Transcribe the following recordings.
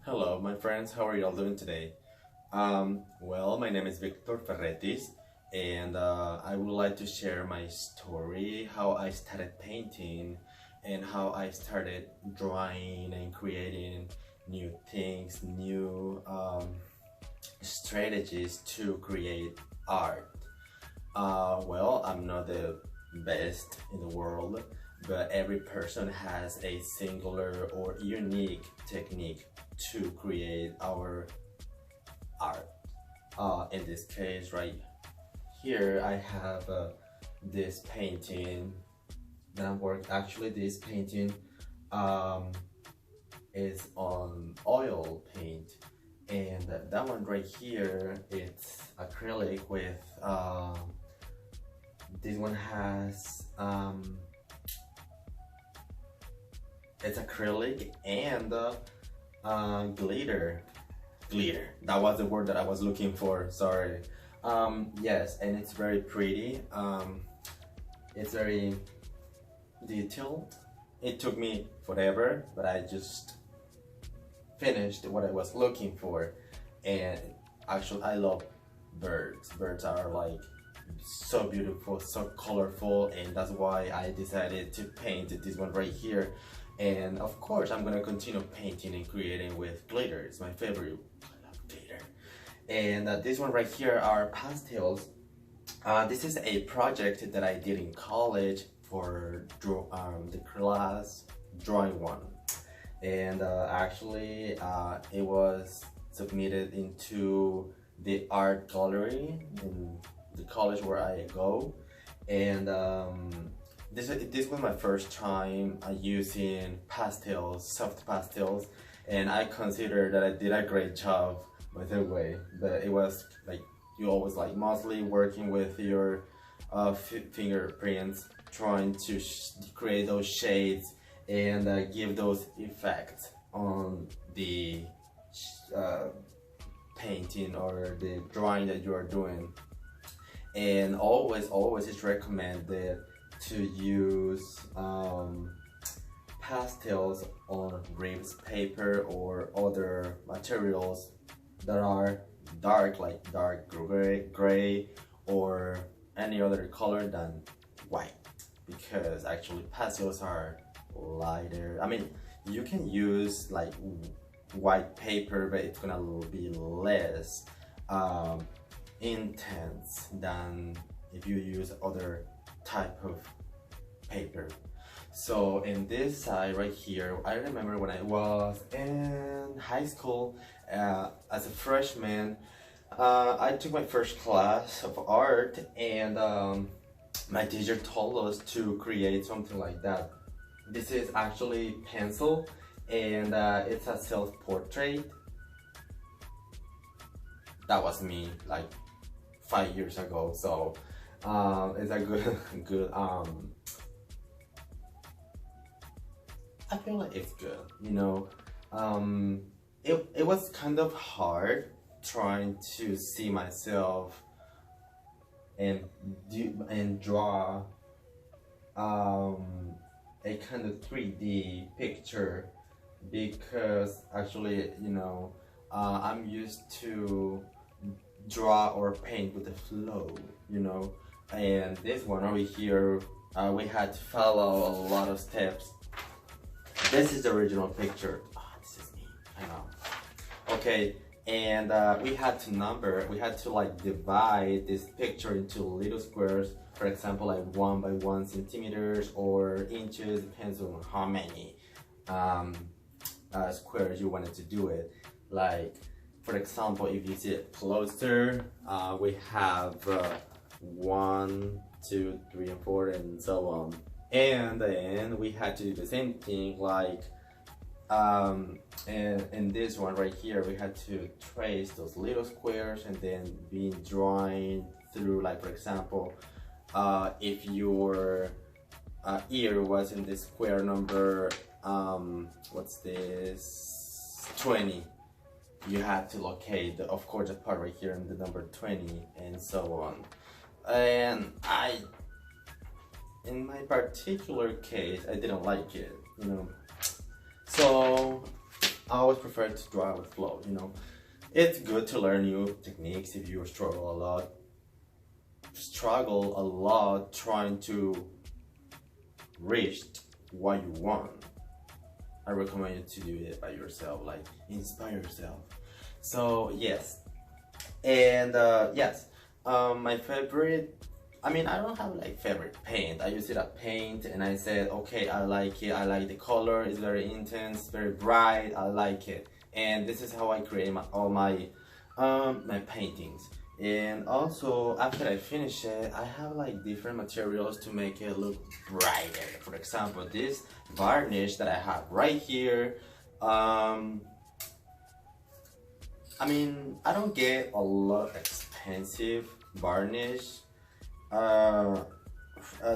Hello, my friends. How are y'all doing today? Well, my name is Victor Ferretis, and I would like to share my story, how I started painting, and how I started drawing and creating new things, new strategies to create art. Well, I'm not the best in the world, but every person has a singular or unique technique to create our art. In this case, right here, I have this painting that I'm working. Actually, this painting um, is on oil paint, and that one right here, it's acrylic with. This one has it's acrylic and glitter. Glitter. That was the word that I was looking for. Sorry. Yes, and it's very pretty. It's very detailed. It took me forever, but I just finished what I was looking for. And actually, I love birds. Birds are like so beautiful, so colorful, and that's why I decided to paint this one right here. And of course, I'm gonna continue painting and creating with glitter. It's my favorite. I love glitter. And this one right here are pastels. This is a project that I did in college for the class drawing one. And actually, it was submitted into the art gallery in the college where I go. And this was my first time using pastels, soft pastels, and I consider that I did a great job by the way. But it was like you always like mostly working with your fingerprints, trying to create those shades and give those effects on the painting or the drawing that you are doing. And always it's recommended to use pastels on ribbed paper or other materials that are dark, like dark gray or any other color than white, because actually pastels are lighter. I mean, you can use like white paper, but it's gonna be less intense than if you use other type of paper. So in this side right here, I remember when I was in high school as a freshman, I took my first class of art, and my teacher told us to create something like that. This is actually pencil, and it's a self-portrait. That was me like 5 years ago, so it's a good I feel like it's good, you know. It was kind of hard trying to see myself and draw a kind of 3D picture, because actually, you know, I'm used to draw or paint with the flow, you know. And this one over here, we had to follow a lot of steps. This is the original picture. Oh, this is me, I know. Okay, and we had to like divide this picture into little squares. For example, like 1 by 1 centimeters or inches, depends on how many squares you wanted to do it. Like, for example, if you see it closer, we have 1, 2, 3, and 4, and so on. And then we had to do the same thing, like and in this one right here, we had to trace those little squares and then be drawing through, like, for example, if your ear was in the square number, what's this, 20, you had to locate the, of course, the part right here in the number 20, and so on. And in my particular case, I didn't like it, you know. So I always prefer to draw with flow, you know. It's good to learn new techniques if you struggle a lot trying to reach what you want. I recommend you to do it by yourself, like inspire yourself. So yes, and yes, my favorite. I mean, I don't have like favorite paint. I use it a paint, and I said, okay, I like it. I like the color. It's very intense, very bright. I like it, and this is how I create all my my paintings. And also, after I finish it, I have like different materials to make it look brighter. For example, this varnish that I have right here. I mean, I don't get a lot of expensive varnish. Uh,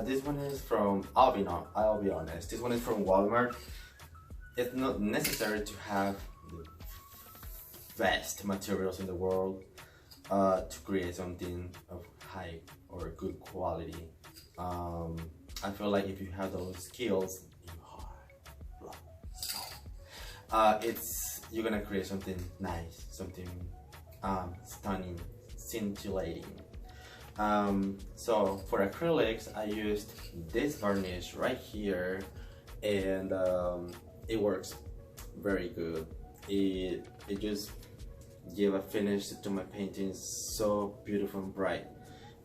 this one is from, I'll be honest, this one is from Walmart. It's not necessary to have the best materials in the world to create something of high or good quality. I feel like if you have those skills, you're gonna create something nice, something stunning, scintillating. So for acrylics, I used this varnish right here, and it works very good. It just give a finish to my paintings so beautiful and bright.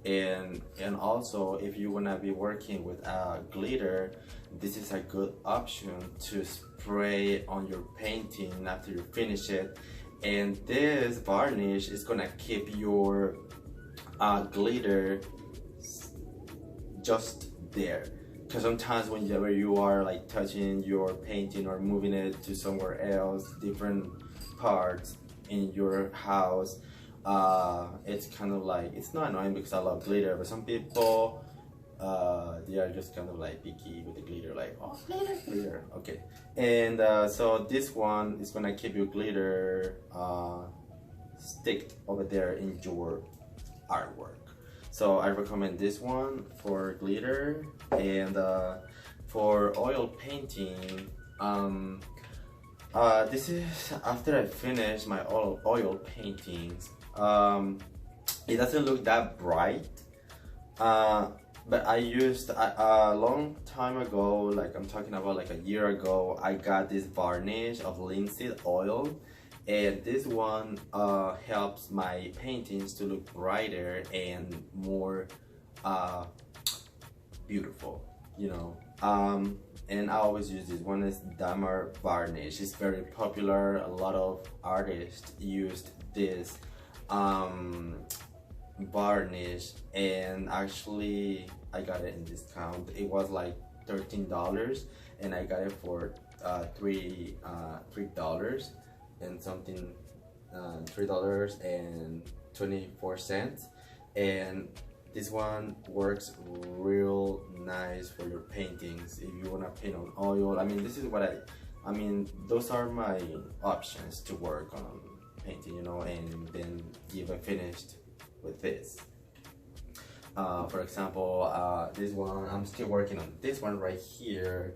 And also, if you wanna be working with glitter, this is a good option to spray on your painting after you finish it. And this varnish is gonna keep your glitter just there, because sometimes whenever you are like touching your painting or moving it to somewhere else, different parts in your house, it's kind of like, it's not annoying because I love glitter, but some people they are just kind of like picky with the glitter, like, oh, glitter, okay. And so this one is gonna keep your glitter stick over there in your artwork. So I recommend this one for glitter. And for oil painting, this is after I finish my oil paintings. It doesn't look that bright, but I used a long time ago, like I'm talking about like a year ago, I got this varnish of linseed oil, and this one helps my paintings to look brighter and more beautiful, you know. And I always use this one. Is Damar varnish. It's very popular. A lot of artists used this varnish, and actually I got it in discount. It was like $13, and I got it for $3 and something, $3.24. And this one works real nice for your paintings if you want to paint on oil. I mean, this is what I mean, those are my options to work on painting, you know, and then give a finished with this. For example, this one, I'm still working on this one right here.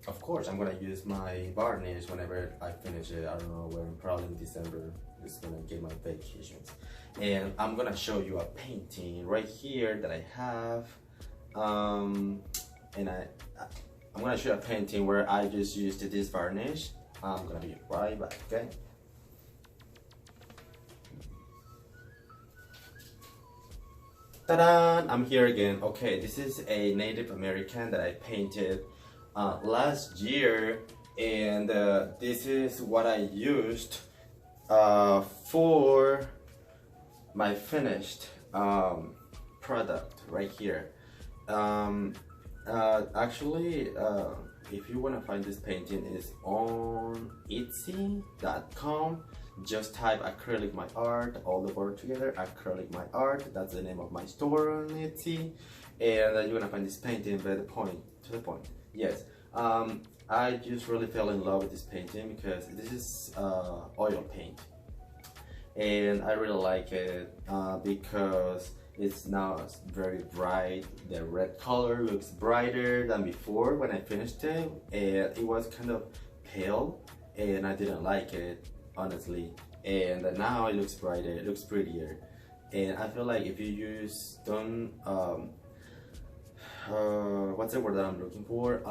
Of course, I'm gonna use my varnish whenever I finish it. I don't know when, probably in December. Just gonna get my vacations. And I'm gonna show you a painting right here that I have. And I'm gonna show a painting where I just used this varnish. I'm gonna be right back, okay? Ta-da! I'm here again. Okay, this is a Native American that I painted last year, and this is what I used for my finished product right here. Actually, if you want to find this painting, it's on Etsy.com. Just type acrylic my art, all the word together, acrylic my art. That's the name of my store on Etsy, and you're gonna find this painting. But to the point, yes. I just really fell in love with this painting because this is oil paint, and I really like it because it's now very bright. The red color looks brighter than before when I finished it, and it was kind of pale, and I didn't like it, honestly. And now it looks brighter, it looks prettier. And I feel like if you use, don't, what's the word that I'm looking for?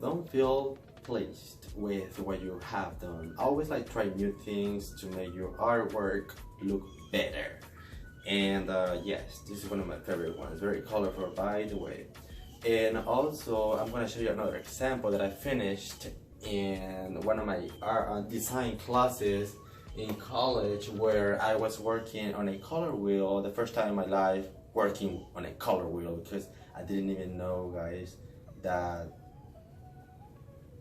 Don't feel pleased with what you have done. Always like try new things to make your artwork look better. And yes, this is one of my favorite ones, very colorful by the way. And also I'm gonna show you another example that I finished in one of my design classes in college, where I was working on a color wheel, the first time in my life working on a color wheel, because I didn't even know, guys, that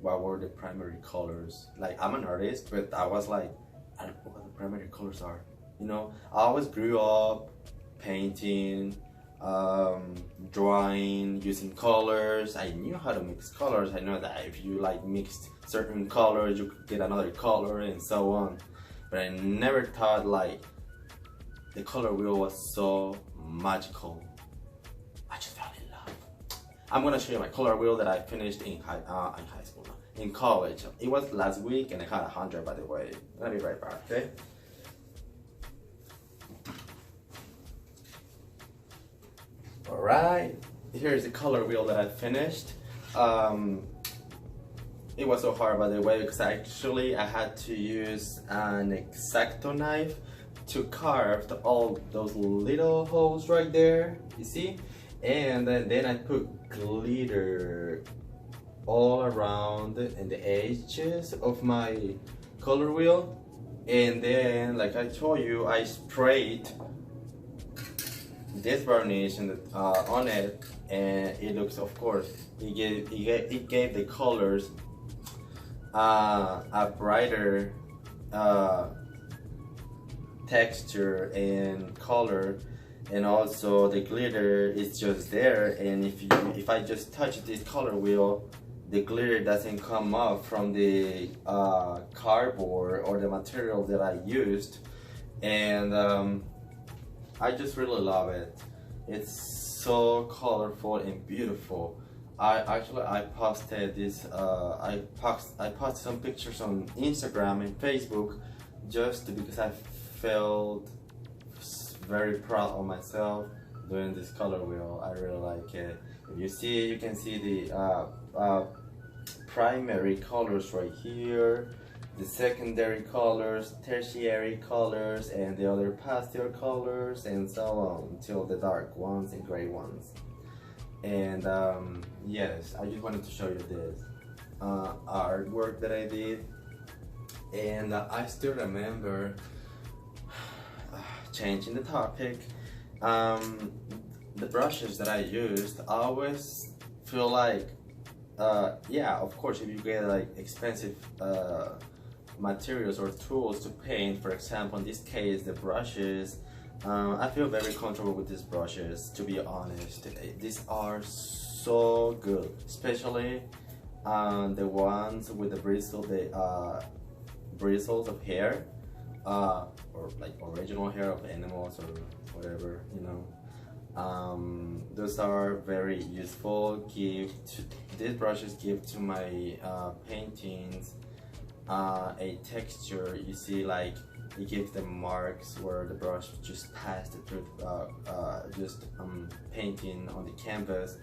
what were the primary colors. Like, I'm an artist, but I was like, I don't know what the primary colors are, you know. I always grew up painting, drawing, using colors. I knew how to mix colors. I know that if you like mixed certain colors, you could get another color and so on. But I never thought like the color wheel was so magical. I just fell in love. I'm gonna show you my color wheel that I finished in high school, no, in college. It was last week and I got 100, by the way. I'll be right back, okay? Alright, here's the color wheel that I finished. It was so hard, by the way, because I had to use an X-Acto knife to carve all those little holes right there, you see? And then I put glitter all around in the edges of my color wheel. And then, like I told you, I sprayed this varnish on it, and it looks, of course, it gave the colors a brighter texture and color, and also the glitter is just there. And if I just touch this color wheel, the glitter doesn't come off from the cardboard or the material that I used. And I just really love it. It's so colorful and beautiful. I posted this. I posted some pictures on Instagram and Facebook, just because I felt very proud of myself doing this color wheel. I really like it. If you see, you can see the primary colors right here, the secondary colors, tertiary colors, and the other pastel colors, and so on, until the dark ones and gray ones. And yes, I just wanted to show you this artwork that I did. And I still remember, changing the topic, the brushes that I used, I always feel like, yeah, of course, if you get like expensive materials or tools to paint, for example, in this case, the brushes, I feel very comfortable with these brushes, to be honest. These are so good, especially the ones with the bristles of hair, or like original hair of animals or whatever, you know. Those are very useful. These brushes give to my paintings a texture. You see, like, it gives the marks where the brush just passed through, just painting on the canvas,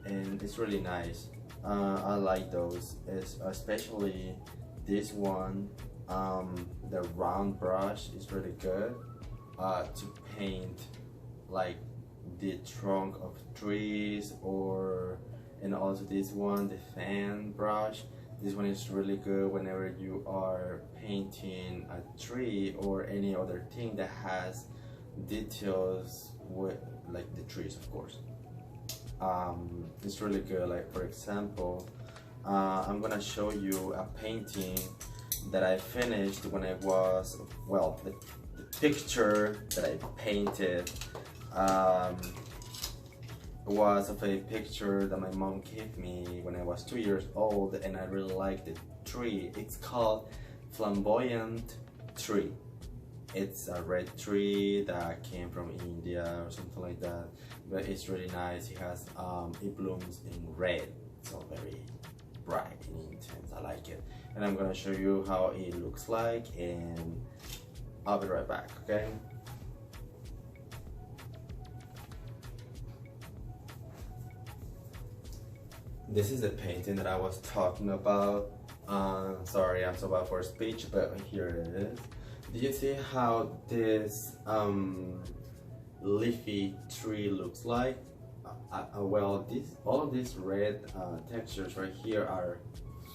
and it's really nice. I like those, especially this one. The round brush is really good to paint like the trunk of trees, and also this one, the fan brush. This one is really good whenever you are painting a tree or any other thing that has details with, like, the trees, of course. It's really good. Like, for example, I'm gonna show you a painting that I finished when I was, well, the picture that I painted was of a picture that my mom gave me when I was 2 years old, and I really liked the tree. It's called Flamboyant Tree. It's a red tree that came from India or something like that, but it's really nice. It blooms in red, so very bright and intense. I like it. and I'm gonna show you how it looks like, and I'll be right back, okay? This is the painting that I was talking about. Sorry, I'm so bad for speech, but here it is. Do you see how this leafy tree looks like? Well, all of these red textures right here are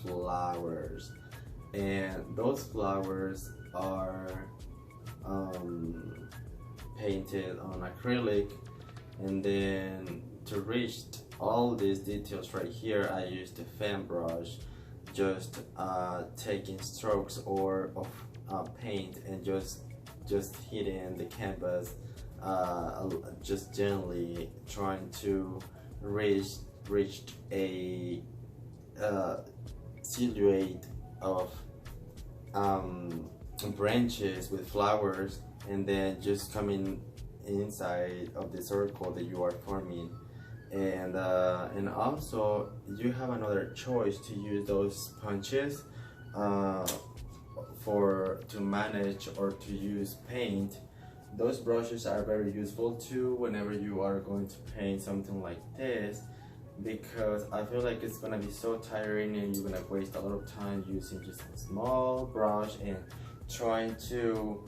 flowers, and those flowers are painted on acrylic, and then to reach all these details right here, I used a fan brush, just taking strokes of paint and just hitting the canvas, just gently trying to reach a silhouette of branches with flowers, and then just coming inside of the circle that you are forming. And also you have another choice to use those punches to manage or to use paint. Those brushes are very useful too whenever you are going to paint something like this, because I feel like it's gonna be so tiring and you're gonna waste a lot of time using just a small brush and trying to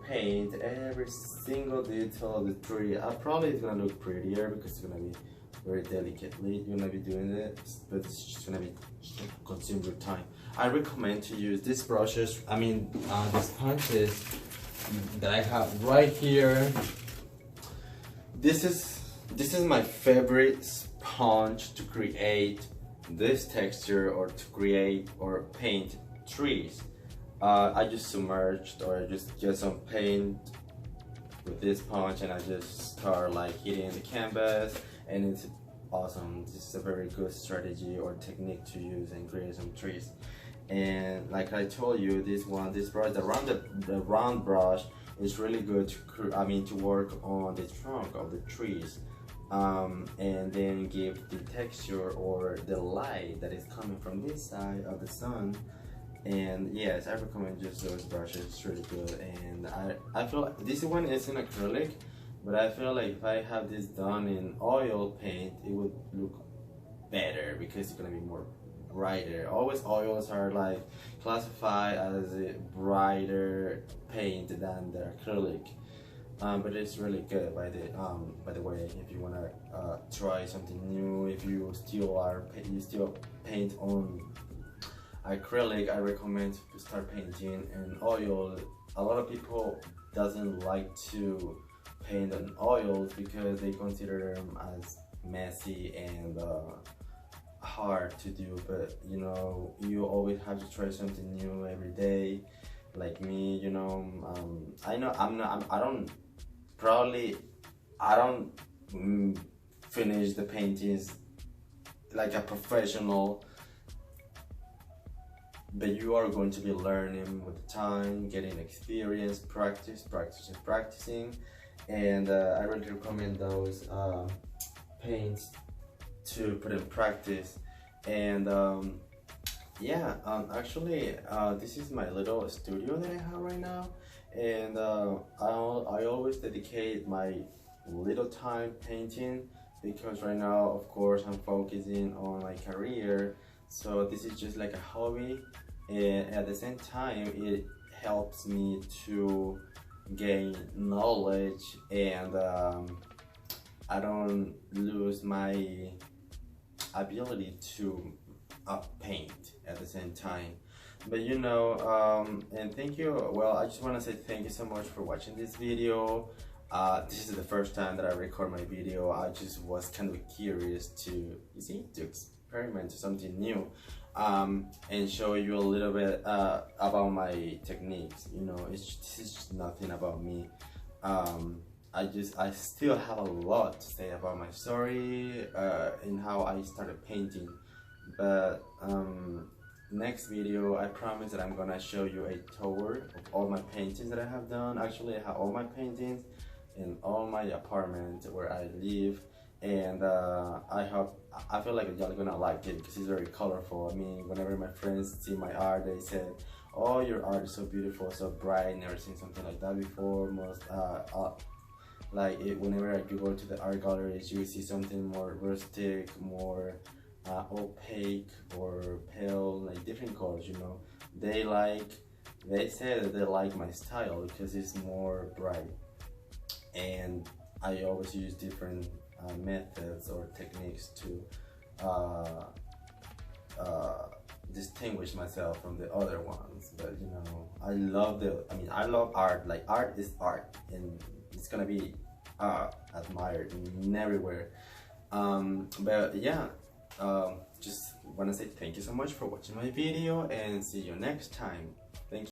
paint every single detail of the tree. Probably it's gonna look prettier because it's gonna be very delicately you're gonna be doing it, but it's just gonna be consume your time. I recommend to use these brushes, these punches that I have right here. This is my favorite sponge to create this texture or to create or paint trees. I just submerged or I just get some paint with this sponge and I just start like hitting the canvas, and it's awesome. This is a very good strategy or technique to use and create some trees. And like I told you, this brush, the round brush, is really good to work on the trunk of the trees, and then give the texture or the light that is coming from this side of the sun. And yes, I recommend just those brushes. It's really good. And I feel like this one is in acrylic, but I feel like if I have this done in oil paint, it would look better because it's gonna be more brighter. Always oils are like classified as a brighter paint than the acrylic, but it's really good by the way. If you wanna try something new, if you still paint on acrylic, I recommend to start painting in oil. A lot of people doesn't like to paint on oils because they consider them as messy and hard to do, but you always have to try something new every day. Like me, I know I don't finish the paintings like a professional, but you are going to be learning with time, getting experience, practicing, and I really recommend those paints to put in practice. And actually this is my little studio that I have right now, and I always dedicate my little time painting, because right now of course I'm focusing on my career, so this is just like a hobby, and at the same time it helps me to gain knowledge, and I don't lose my ability to paint at the same time. But and thank you. Well, I just want to say thank you so much for watching this video. This is the first time that I record my video. I just was kind of curious to experiment something new, and show you a little bit about my techniques. This is just nothing about me. I still have a lot to say about my story and how I started painting, but next video I promise that I'm gonna show you a tour of all my paintings that I have done. Actually, I have all my paintings in all my apartment where I live, and I feel like y'all gonna like it because it's very colorful. I mean, whenever my friends see my art, they said, "Oh, your art is so beautiful, so bright." Never seen something like that before. Whenever you go to the art galleries, you see something more rustic, more opaque or pale, like different colors. You know, they like. They say that they like my style because it's more bright, and I always use different methods or techniques to uh, uh, distinguish myself from the other ones. But you know, I mean, I love art. Like, art is art, and it's gonna be admired in everywhere. But yeah, just wanna say thank you so much for watching my video, and see you next time. Thank you.